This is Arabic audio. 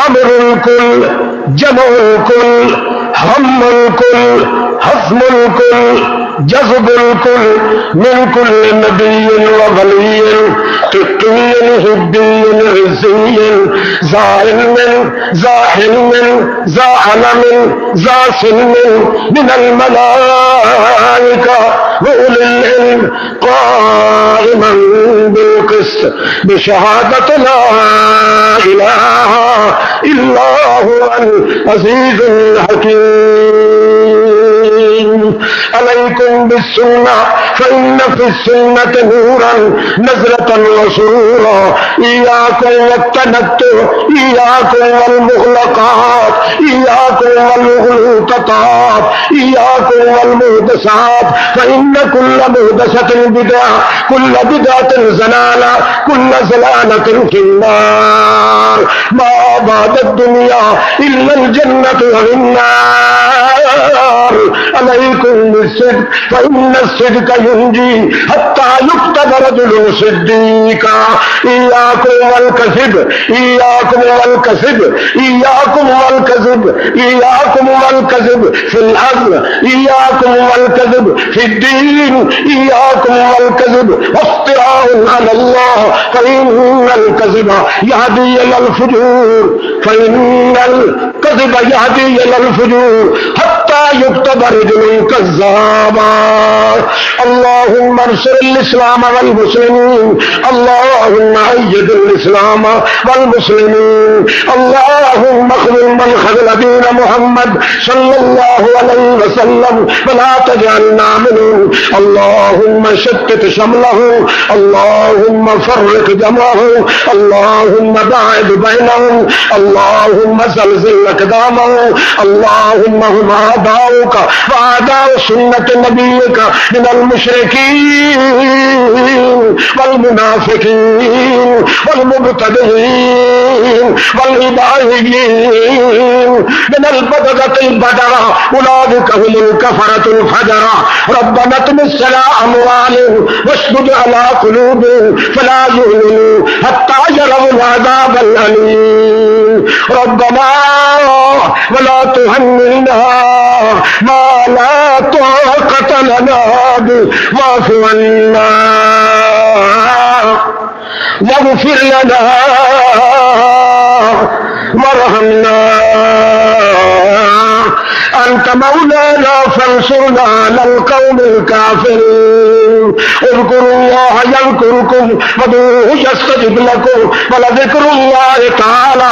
أمر الكل، جمع الكل، هم الكل، حزم الكل، جذب الكل، من كل نبي وولي قبطي هبي عزي ذا علم ذا حلم ذا علم ذا سلم من الملائكة وأولي العلم قائما بالقسط بشهادة لا إله إلا هو العزيز الحكيم. عليكم بالسنة فإن في السنة نورا نزلة وسرورا. إياكم والتنطع، إياكم والمغلقات، إياكم والمغلوطات، إياكم والمحدثات، فإن كل محدثة بدعة، كل بدعة زلالة، كل زلالة في النار. ما بعد الدنيا إلا الجنة والنار. عليكم بالصدق فإن الصدق ينجي حتى يكتب رجل صديقا. إياكم والكذب، إياكم والكذب، إياكم والكذب، إياكم والكذب في الأرض، إياكم والكذب في الدين، إياكم والكذب وافتراء على الله، فإن الكذب يهدي إلى الفجور، فإن الكذب يهدي إلى الفجور حتى يكتب رجل كذابا. اللهم انصر الإسلام والمسلمين، اللهم أيد الإسلام والمسلمين، اللهم اخذل من خذل دين محمد صلى الله عليه وسلم ولا تجعلنا منهم. اللهم شتت شمله، اللهم فرق جمعه، اللهم باعد بينهم، اللهم زلزل أقدامهم. اللهم هم أعداؤك وأعداء سنة نبيك من المشركين والمنافقين والمبتدعين والإباحيين من البدغة البدرة، أولئك هم الكفرة الفجرة. ربنا اطمس على أموالهم واشدد على قلوبهم فلا يؤمنوا حتى يروا العذاب الأليم. ربنا ولا تهملنا ما لا طاقة لنا به، واعف عنا واغفر لنا وارحمنا، أنت مولانا فانصرنا على القوم الكافرين. اذكروا الله يذكركم وادعوه يستجب لكم ولذكر الله تعالى